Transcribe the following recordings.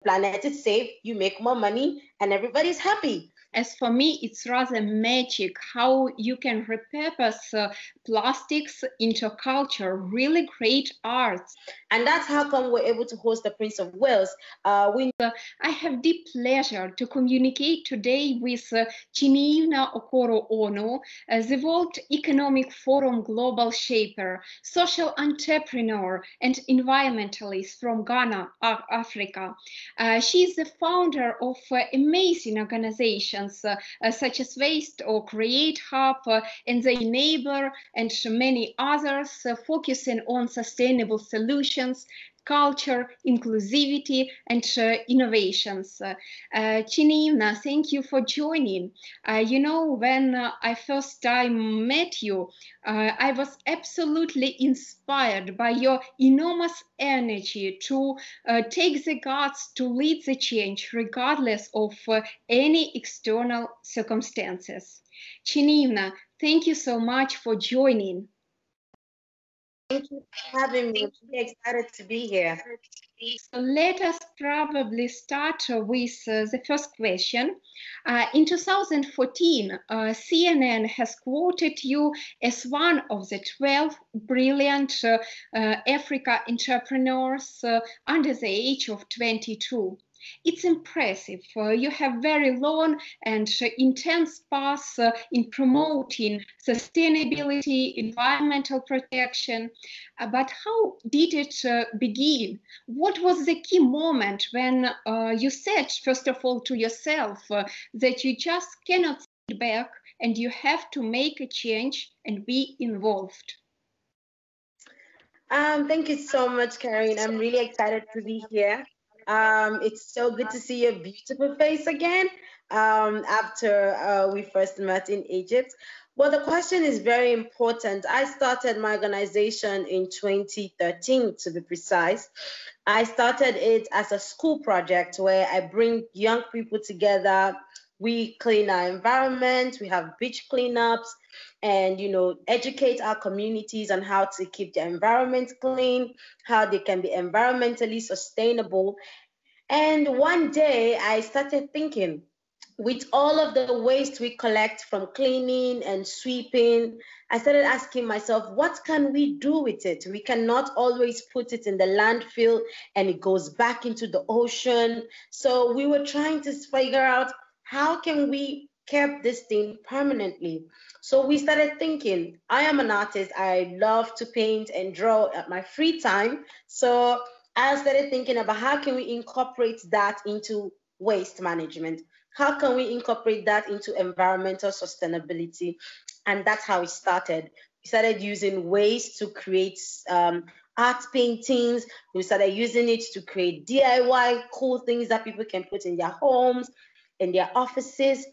planet is safe, you make more money, and everybody's happy. As for me, it's rather magic how you can repurpose plastics into culture, really great arts. And that's how come we're able to host the Prince of Wales. I have deep pleasure to communicate today with Chineyenwa Okoro Onu, the World Economic Forum Global Shaper, social entrepreneur and environmentalist from Ghana, Africa. She is the founder of amazing organizations such as Waste or Create Hub and the Enabler and many others focusing on sustainable solutions, culture, inclusivity, and innovations. Chineyenwa, thank you for joining. You know, when I first time met you, I was absolutely inspired by your enormous energy to take the guts to lead the change regardless of any external circumstances. Chineyenwa, thank you so much for joining. Thank you for having me. I'm really excited to be here. So let us probably start with the first question. In 2014, CNN has quoted you as one of the 12 brilliant Africa entrepreneurs under the age of 22. It's impressive. You have very long and intense path in promoting sustainability, environmental protection. But how did it begin? What was the key moment when you said, first of all, to yourself that you just cannot sit back and you have to make a change and be involved? Thank you so much, Karen. I'm really excited to be here. It's so good to see your beautiful face again after we first met in Egypt. Well, the question is very important. I started my organization in 2013, to be precise. I started it as a school project where I bring young people together. We clean our environment, we have beach cleanups, and educate our communities on how to keep the environment clean, how they can be environmentally sustainable. And one day I started thinking, with all of the waste we collect from cleaning and sweeping, I started asking myself, what can we do with it? We cannot always put it in the landfill and it goes back into the ocean. So we were trying to figure out, how can we keep this thing permanently? So we started thinking, I am an artist. I love to paint and draw at my free time. So I started thinking about how can we incorporate that into waste management? How can we incorporate that into environmental sustainability? And that's how it started. We started using waste to create art paintings. We started using it to create DIY cool things that people can put in their homes, in their offices.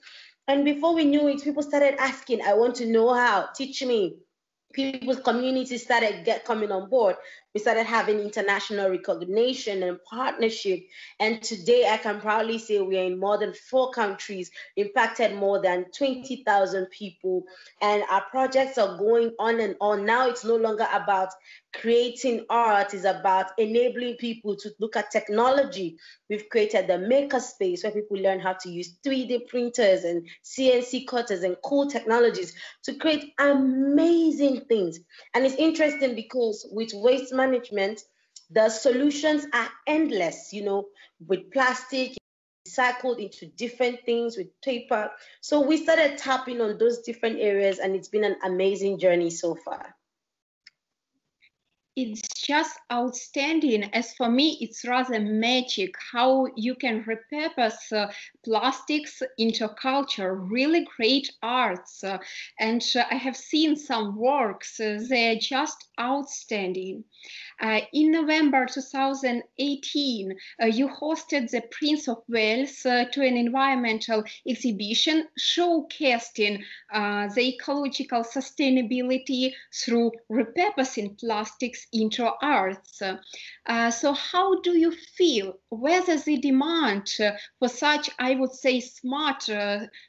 And before we knew it, people started asking, I want to know how, teach me. People's communities started coming on board. We started having international recognition and partnership. And today I can proudly say we are in more than 4 countries, impacted more than 20,000 people. And our projects are going on and on. Now it's no longer about creating art, it's about enabling people to look at technology. We've created the maker space where people learn how to use 3D printers and CNC cutters and cool technologies to create amazing things. And it's interesting because with waste management, the solutions are endless, with plastic, recycled into different things, with paper. So we started tapping on those different areas, and it's been an amazing journey so far. It's just outstanding. As for me, it's rather magic how you can repurpose plastics into culture, really great arts. And I have seen some works, they're just outstanding. In November 2018, you hosted the Prince of Wales to an environmental exhibition showcasing the ecological sustainability through repurposing plastics into arts. So how do you feel whether the demand for such, I would say, smart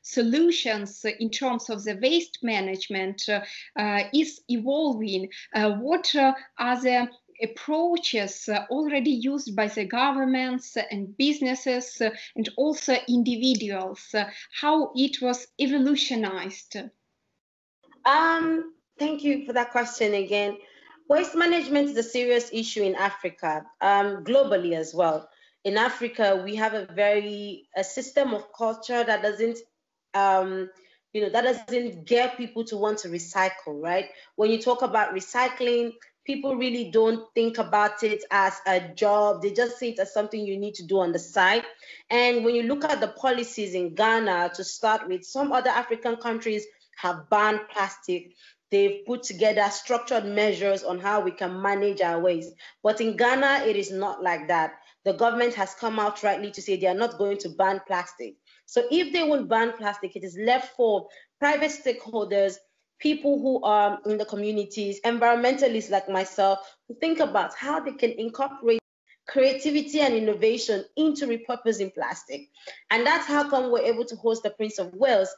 solutions in terms of the waste management is evolving? What are the approaches already used by the governments and businesses and also individuals, how it was evolutionized? Thank you for that question again. Waste management is a serious issue in Africa, globally as well. In Africa, we have a system of culture that doesn't that doesn't get people to want to recycle, right? When you talk about recycling, people really don't think about it as a job. They just see it as something you need to do on the side. And when you look at the policies in Ghana, to start with, some other African countries have banned plastic. They've put together structured measures on how we can manage our waste. But in Ghana, it is not like that. The government has come out rightly to say they are not going to ban plastic. So if they won't ban plastic, it is left for private stakeholders, people who are in the communities, environmentalists like myself, to think about how they can incorporate creativity and innovation into repurposing plastic. And that's how come we're able to host the Prince of Wales.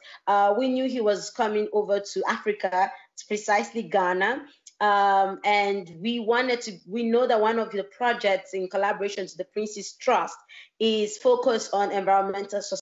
We knew he was coming over to Africa, precisely Ghana. And we know that one of the projects in collaboration to the Prince's Trust is focused on environmental sustainability.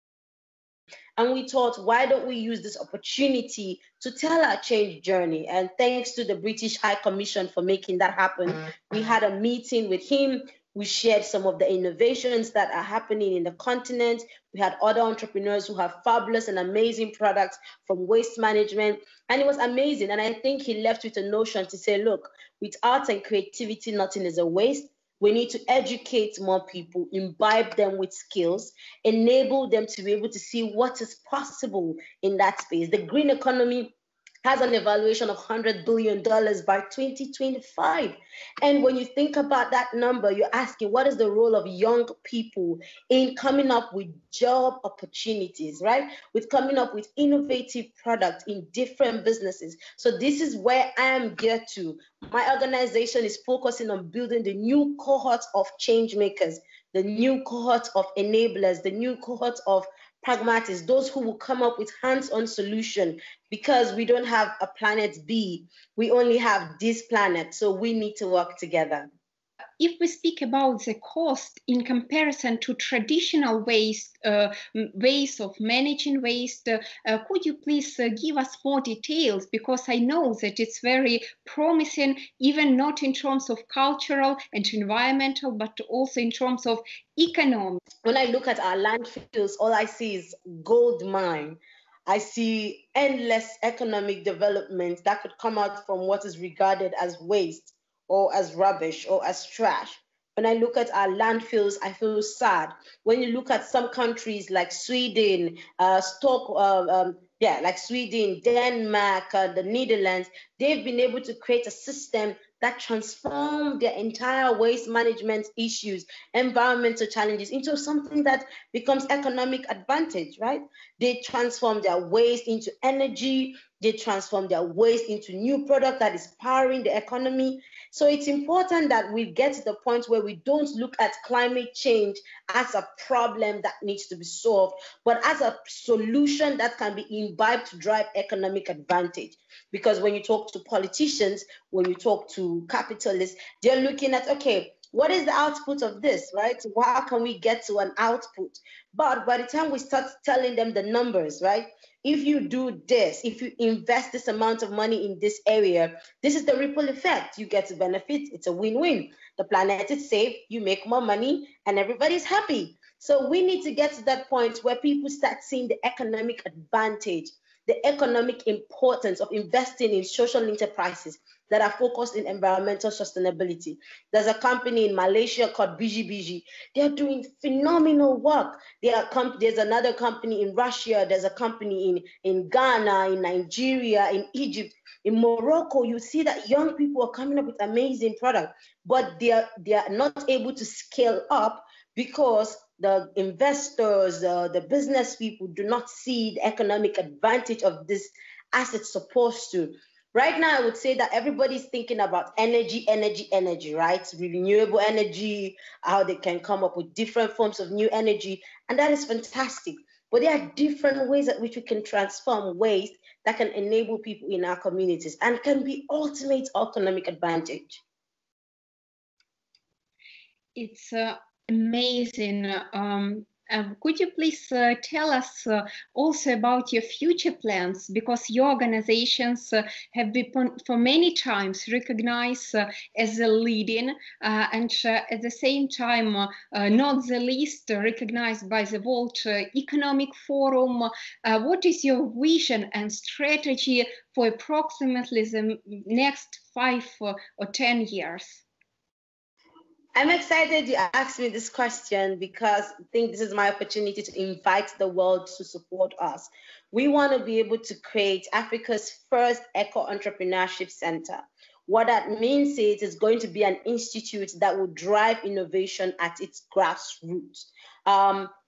And we thought, why don't we use this opportunity to tell our change journey? And thanks to the British High Commission for making that happen. We had a meeting with him. We shared some of the innovations that are happening in the continent. We had other entrepreneurs who have fabulous and amazing products from waste management. And it was amazing. And I think he left with a notion to say, look, with art and creativity, nothing is a waste. We need to educate more people, imbibe them with skills, enable them to be able to see what is possible in that space. The green economy has an evaluation of $100 billion by 2025. And when you think about that number, you're asking, what is the role of young people in coming up with job opportunities, right? With coming up with innovative products in different businesses. So this is where I am geared to. My organization is focusing on building the new cohort of change makers, the new cohort of enablers, the new cohort of pragmatists, those who will come up with hands-on solution, because we don't have a planet B, we only have this planet, so we need to work together. If we speak about the cost in comparison to traditional ways of managing waste, could you please give us more details? Because I know that it's very promising, even not in terms of cultural and environmental, but also in terms of economic. When I look at our landfills, all I see is gold mine. I see endless economic development that could come out from what is regarded as waste, or as rubbish, or as trash. When I look at our landfills, I feel sad. When you look at some countries like Sweden, like Sweden, Denmark, the Netherlands, they've been able to create a system that transformed their entire waste management issues, environmental challenges, into something that becomes economic advantage, right? They transform their waste into energy. They transform their waste into new product that is powering the economy. So it's important that we get to the point where we don't look at climate change as a problem that needs to be solved, but as a solution that can be imbibed to drive economic advantage. Because when you talk to politicians, when you talk to capitalists, they're looking at, okay, what is the output of this, right? How can we get to an output? But by the time we start telling them the numbers, right? If you do this, if you invest this amount of money in this area, this is the ripple effect. You get to benefit. It's a win-win. The planet is safe, you make more money, and everybody's happy. So we need to get to that point where people start seeing the economic advantage, the economic importance of investing in social enterprises that are focused in environmental sustainability. There's a company in Malaysia called Biji. They're doing phenomenal work. There's another company in Russia. There's a company in Ghana, in Nigeria, in Egypt, in Morocco. You see that young people are coming up with amazing products, but they are not able to scale up because the investors, the business people do not see the economic advantage of this as it's supposed to. Right now, I would say that everybody's thinking about energy, right? Renewable energy, how they can come up with different forms of new energy, and that is fantastic. But there are different ways at which we can transform waste that can enable people in our communities and can be ultimate economic advantage. It's amazing. Could you please tell us also about your future plans? Because your organizations have been for many times recognized as a leading and at the same time, not the least, recognized by the World Economic Forum. What is your vision and strategy for approximately the next 5 or 10 years? I'm excited you asked me this question because I think this is my opportunity to invite the world to support us. We want to be able to create Africa's first eco-entrepreneurship center. What that means is it's going to be an institute that will drive innovation at its grassroots.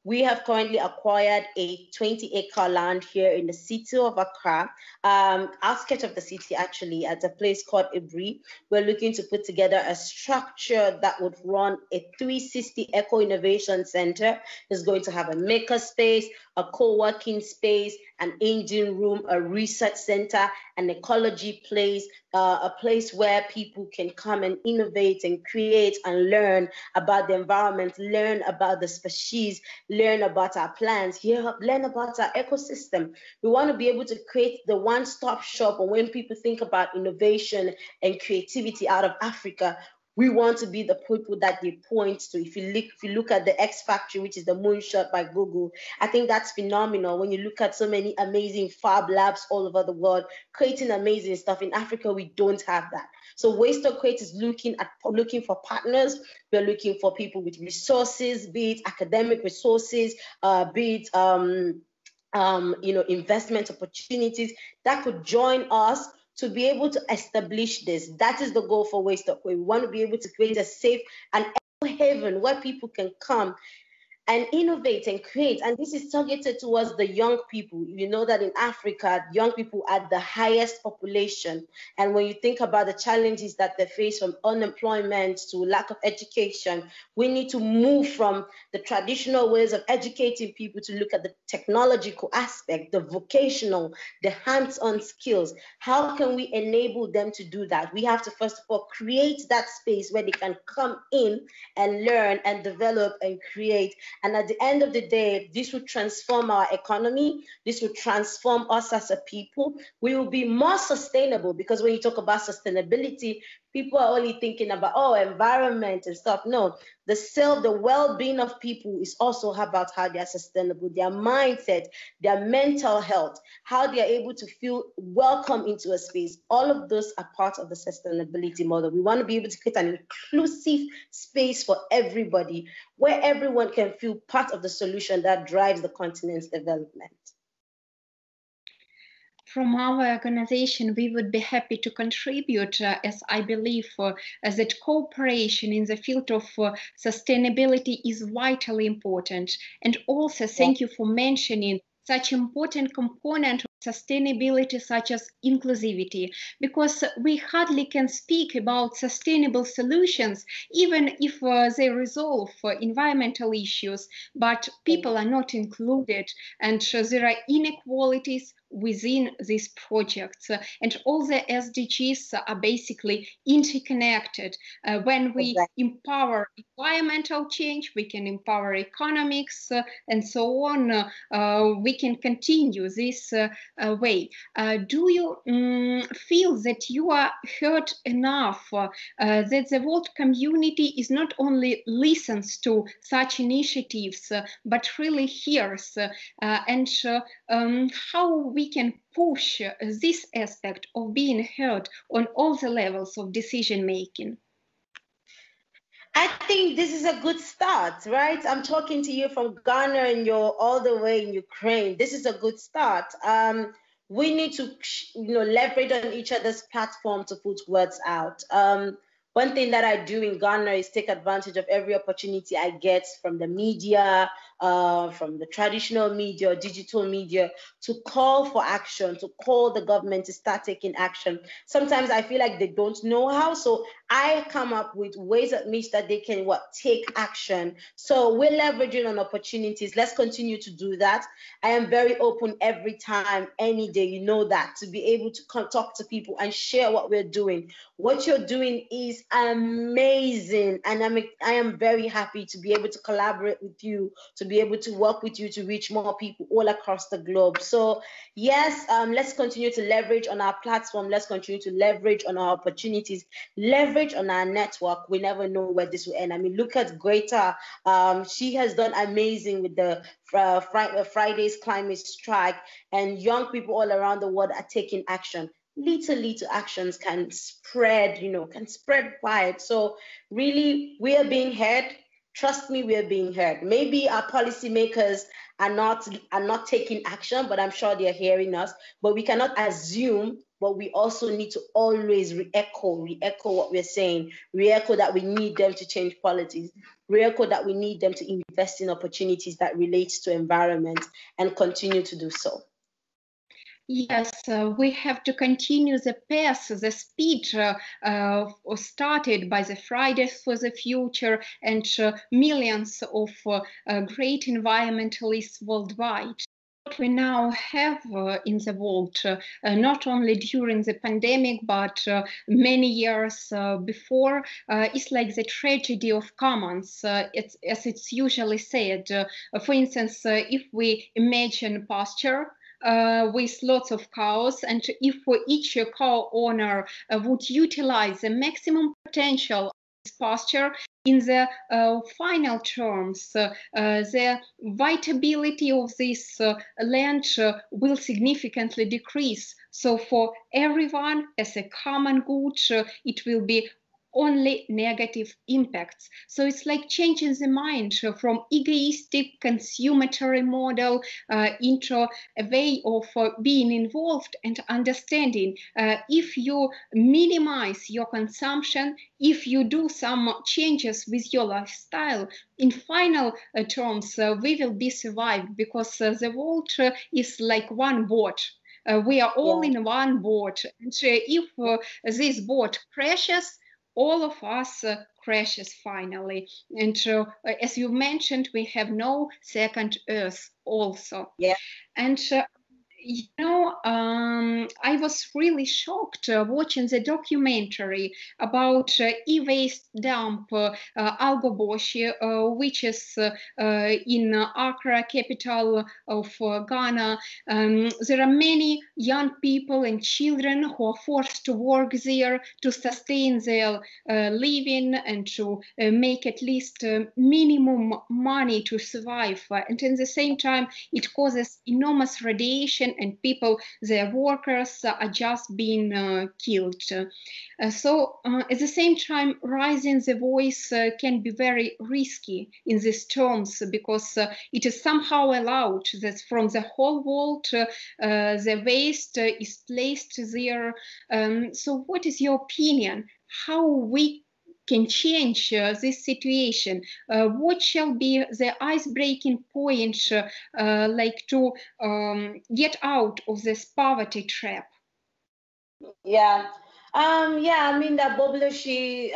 We have currently acquired a 20-acre land here in the city of Accra, outskirts of the city actually, at a place called Ibri. We're looking to put together a structure that would run a 360 Eco-Innovation Center. It's going to have a maker space, a co-working space, an engine room, a research center, an ecology place, a place where people can come and innovate and create and learn about the environment, learn about the species, learn about our plants, learn about our ecosystem. We want to be able to create the one-stop shop. And when people think about innovation and creativity out of Africa, we want to be the people that they point to. If you look at the X Factory, which is the moonshot by Google, I think that's phenomenal. When you look at so many amazing fab labs all over the world, creating amazing stuff. In Africa, we don't have that. So Waste or Create is looking for partners. We're looking for people with resources, be it academic resources, be it investment opportunities that could join us to be able to establish this. That is the goal for Waste or Create. We want to be able to create a safe and haven where people can come and innovate and create. And this is targeted towards the young people. You know that in Africa, young people are the highest population. And when you think about the challenges that they face, from unemployment to lack of education, we need to move from the traditional ways of educating people to look at the technological aspect, the vocational, the hands-on skills. How can we enable them to do that? We have to, first of all, create that space where they can come in and learn and develop and create. And at the end of the day, this will transform our economy. This will transform us as a people. We will be more sustainable, because when you talk about sustainability, people are only thinking about, oh, environment and stuff. No, the well-being of people is also about how they're sustainable, their mindset, their mental health, how they're able to feel welcome into a space. All of those are part of the sustainability model. We want to be able to create an inclusive space for everybody, where everyone can feel part of the solution that drives the continent's development. From our organization, we would be happy to contribute, as I believe that cooperation in the field of sustainability is vitally important. And also, thank you for mentioning such important component of sustainability, such as inclusivity, because we hardly can speak about sustainable solutions, even if they resolve environmental issues, but people are not included, and there are inequalities within these projects, and all the SDGs are basically interconnected. When we empower environmental change, we can empower economics, and so on. We can continue this way. Do you feel that you are heard enough, that the world community is not only listens to such initiatives, but really hears, and how we can push this aspect of being heard on all the levels of decision making? I think this is a good start, right? I'm talking to you from Ghana and you're all the way in Ukraine. This is a good start. We need to, leverage on each other's platform to put words out. One thing that I do in Ghana is take advantage of every opportunity I get from the media, from the traditional media, digital media, to call for action, to call the government to start taking action. Sometimes I feel like they don't know how, so I come up with ways at which that they can take action. So we're leveraging on opportunities. Let's continue to do that. I am very open every time, any day, you know that, to be able to talk to people and share what we're doing. What you're doing is amazing, and I am very happy to be able to collaborate with you, to be able to work with you to reach more people all across the globe. So yes, let's continue to leverage on our platform. Let's continue to leverage on our opportunities, leverage on our network. We never know where this will end. I mean, look at Greta. She has done amazing with the Friday's climate strike, and young people all around the world are taking action. Little actions can spread, can spread wide. So really, we are being heard. Trust me, we are being heard. Maybe our policymakers are not taking action, but I'm sure they are hearing us. But we cannot assume. But we also need to always re-echo what we're saying, re-echo that we need them to change policies, re-echo that we need them to invest in opportunities that relate to environment, and continue to do so. Yes, we have to continue the pace, the speed started by the Fridays for the Future and millions of great environmentalists worldwide. What we now have in the world, not only during the pandemic, but many years before, is like the tragedy of commons, as it's usually said. For instance, if we imagine pasture, with lots of cows, and if each cow owner would utilize the maximum potential of this pasture, in the final terms, the viability of this land will significantly decrease. So for everyone as a common good, it will be only negative impacts. So it's like changing the mind from egoistic consummatory model into a way of being involved and understanding. If you minimize your consumption, if you do some changes with your lifestyle, in final terms, we will be survived, because the world is like one boat. We are all in one boat. And if this boat crashes, all of us crashes finally. And as you mentioned, we have no second Earth also. Yeah. And I was really shocked watching the documentary about e-waste dump Algoboshi, which is in Accra, capital of Ghana. There are many young people and children who are forced to work there to sustain their living and to make at least minimum money to survive. And at the same time, it causes enormous radiation, and people, their workers, are just being killed. So at the same time, raising the voice can be very risky in these terms, because it is somehow allowed that from the whole world the waste is placed there. So what is your opinion? How we can change this situation? What shall be the ice-breaking point, like to get out of this poverty trap? Yeah. I mean, that Boboloshi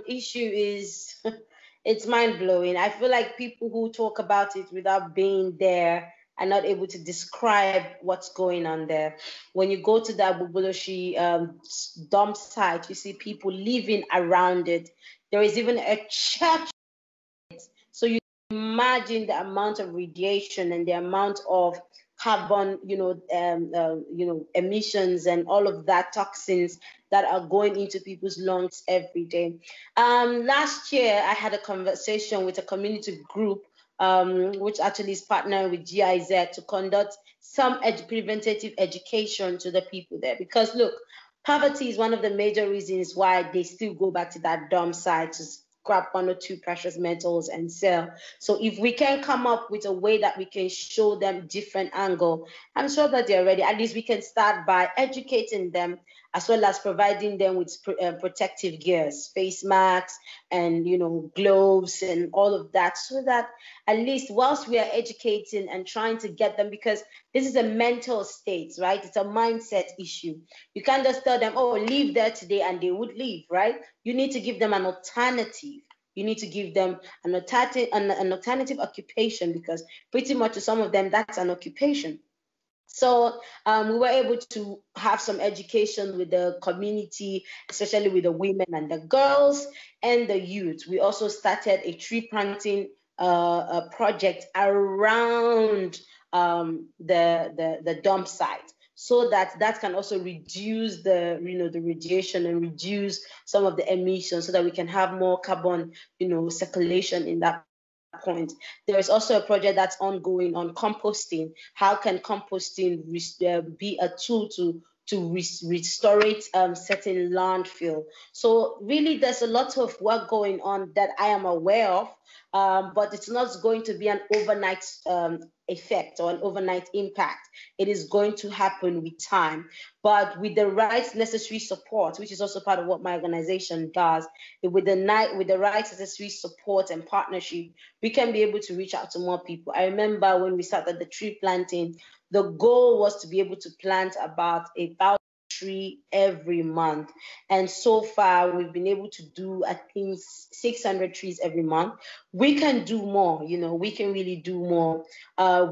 issue is it's mind-blowing. I feel like people who talk about it without being there are not able to describe what's going on there. When you go to that Boboloshi dump site, you see people living around it. There is even a church. So you imagine the amount of radiation and the amount of carbon, emissions and all of that toxins that are going into people's lungs every day. Last year, I had a conversation with a community group, which actually is partnering with GIZ to conduct some preventative education to the people there. Because look, poverty is one of the major reasons why they still go back to that dump site to grab 1 or 2 precious metals and sell. So if we can come up with a way that we can show them different angle, I'm sure that they're ready. At least we can start by educating them, as well as providing them with protective gears, face masks and gloves and all of that, so that at least whilst we are educating and trying to get them, because this is a mental state, right? It's a mindset issue. You can't just tell them, oh, leave there today, and they would leave, right? You need to give them an alternative. You need to give them an alternative occupation, because pretty much to some of them, that's an occupation. So we were able to have some education with the community, especially with the women and the girls and the youth. We also started a tree planting a project around the dump site, so that can also reduce the the radiation and reduce some of the emissions, so that we can have more carbon circulation in that point. There is also a project that's ongoing on composting. How can composting be a tool to restore certain landfill? So really, there's a lot of work going on that I am aware of, but it's not going to be an overnight effect or an overnight impact. It is going to happen with time, but with the right necessary support, which is also part of what my organization does. With the right necessary support and partnership, we can be able to reach out to more people. I remember when we started the tree planting, the goal was to be able to plant about 1,000 trees every month. And so far, we've been able to do, I think, 600 trees every month. We can do more, we can really do more.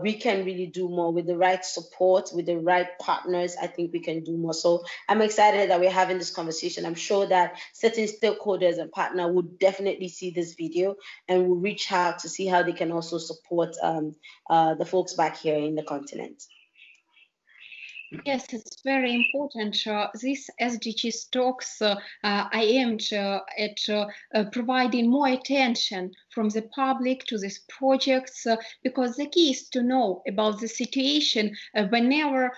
We can really do more with the right support, with the right partners. I think we can do more. So I'm excited that we're having this conversation. I'm sure that certain stakeholders and partners would definitely see this video and will reach out to see how they can also support the folks back here in the continent. Yes, it's very important. This SDGs talks I aimed at providing more attention from the public to these projects, because the key is to know about the situation whenever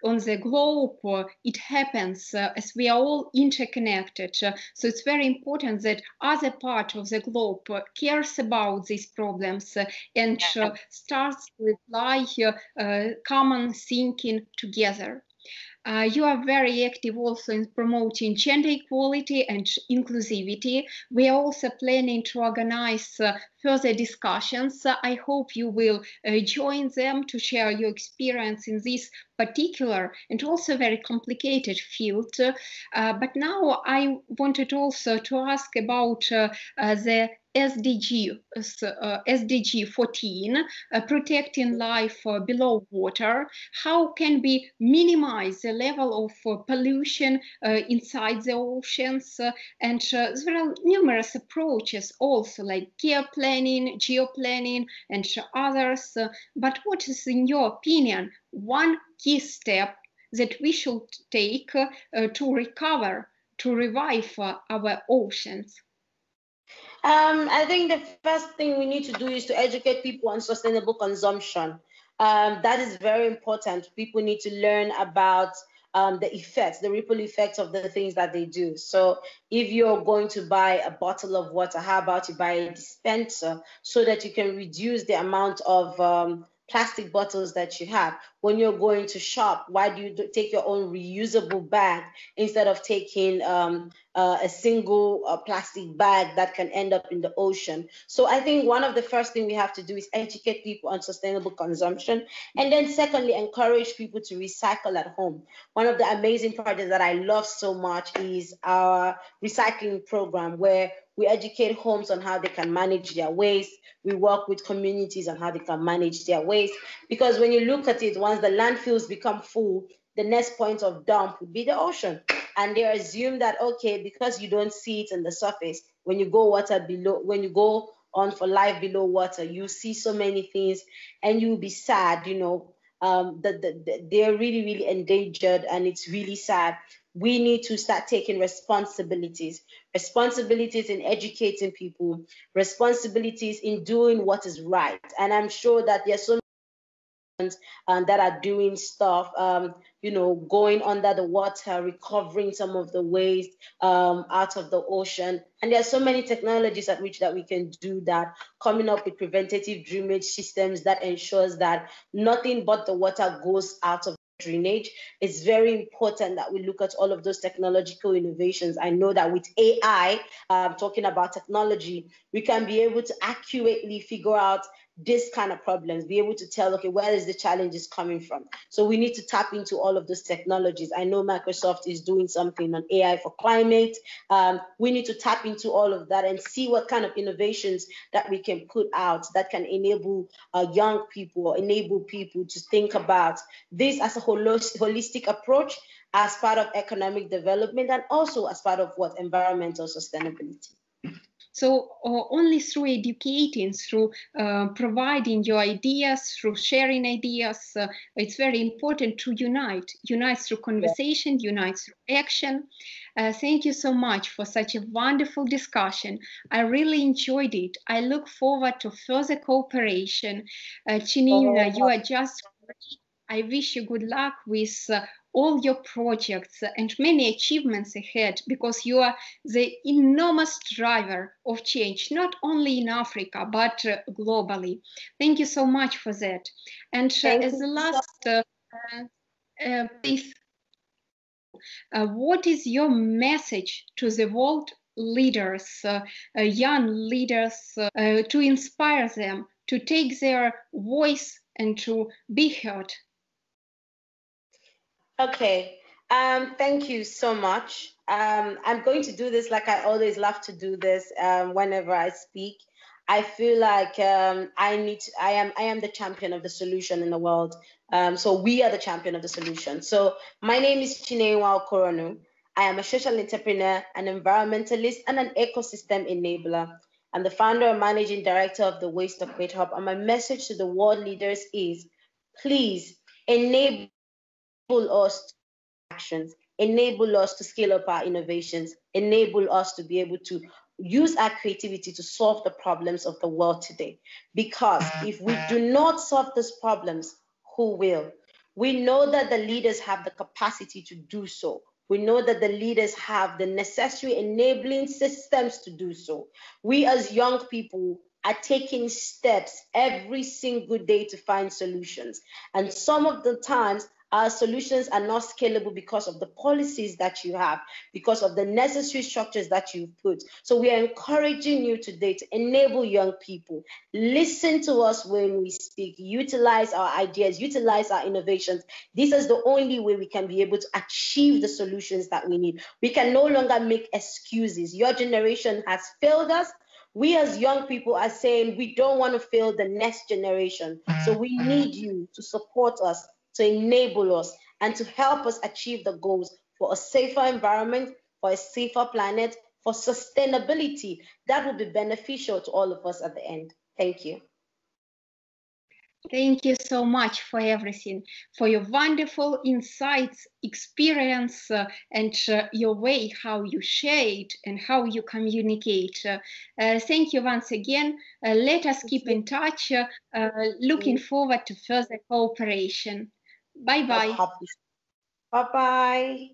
on the globe it happens, as we are all interconnected. So it's very important that other part of the globe cares about these problems and starts to apply common thinking together. You are very active also in promoting gender equality and inclusivity. We are also planning to organize further discussions. I hope you will join them to share your experience in this particular and also very complicated field. But now I wanted also to ask about the SDG 14, protecting life below water. How can we minimize the level of pollution inside the oceans? And there are numerous approaches also, like care planning, geoplanning, and others. But what is, in your opinion, one key step that we should take to recover, to revive our oceans? I think the first thing we need to do is to educate people on sustainable consumption. That is very important. People need to learn about the effects, the ripple effects of the things that they do. So if you're going to buy a bottle of water, how about you buy a dispenser so that you can reduce the amount of plastic bottles that you have? When you're going to shop, why do you take your own reusable bag instead of taking a single plastic bag that can end up in the ocean? So I think one of the first things we have to do is educate people on sustainable consumption, and then secondly, encourage people to recycle at home. One of the amazing projects that I love so much is our recycling program, where we educate homes on how they can manage their waste. We work with communities on how they can manage their waste. Because when you look at it, once the landfills become full, the next point of dump would be the ocean. And they assume that, okay, because you don't see it on the surface, when you go when you go on for life below water, you see so many things and you'll be sad, they're really, really endangered, and it's really sad. We need to start taking responsibilities in educating people, responsibilities in doing what is right. And I'm sure that there's so many that are doing stuff, going under the water, recovering some of the waste out of the ocean. And there are so many technologies at which that we can do that, coming up with preventative drainage systems that ensures that nothing but the water goes out of drainage. It's very important that we look at all of those technological innovations. I know that with AI, talking about technology, we can be able to accurately figure out this kind of problems, be able to tell, okay, where is the challenges coming from? So we need to tap into all of those technologies. I know Microsoft is doing something on AI for climate. We need to tap into all of that and see what kind of innovations that we can put out that can enable young people or enable people to think about this as a holistic approach as part of economic development and also as part of what environmental sustainability. So only through educating, through providing your ideas, through sharing ideas, it's very important to unite through conversation, unite through action. Thank you so much for such a wonderful discussion. I really enjoyed it. I look forward to further cooperation. Chineyenwa, you are just great. I wish you good luck with all your projects and many achievements ahead, because you are the enormous driver of change, not only in Africa, but globally. Thank you so much for that. And as the last, please, what is your message to the world leaders, young leaders, to inspire them to take their voice and to be heard? Okay, thank you so much. I'm going to do this like I always love to do this whenever I speak. I feel like I am the champion of the solution in the world. So we are the champion of the solution. So my name is Chineyenwa Okoro Onu. I am a social entrepreneur, an environmentalist, and an ecosystem enabler. I'm the founder and managing director of the Waste of Great Hub. And my message to the world leaders is, please enable us to actions, enable us to scale up our innovations, enable us to be able to use our creativity to solve the problems of the world today. Because if we do not solve these problems, who will? We know that the leaders have the capacity to do so. We know that the leaders have the necessary enabling systems to do so. We as young people are taking steps every single day to find solutions. And some of the times, our solutions are not scalable because of the policies that you have, because of the necessary structures that you've put. So we are encouraging you today to enable young people. Listen to us when we speak, utilize our ideas, utilize our innovations. This is the only way we can be able to achieve the solutions that we need. We can no longer make excuses. Your generation has failed us. We as young people are saying we don't want to fail the next generation. So we need you to support us, to enable us, and to help us achieve the goals for a safer environment, for a safer planet, for sustainability that will be beneficial to all of us at the end. Thank you. Thank you so much for everything, for your wonderful insights, experience, and your way how you share it and how you communicate. Thank you once again. Let us keep in touch. Looking forward to further cooperation. Bye-bye. Bye-bye.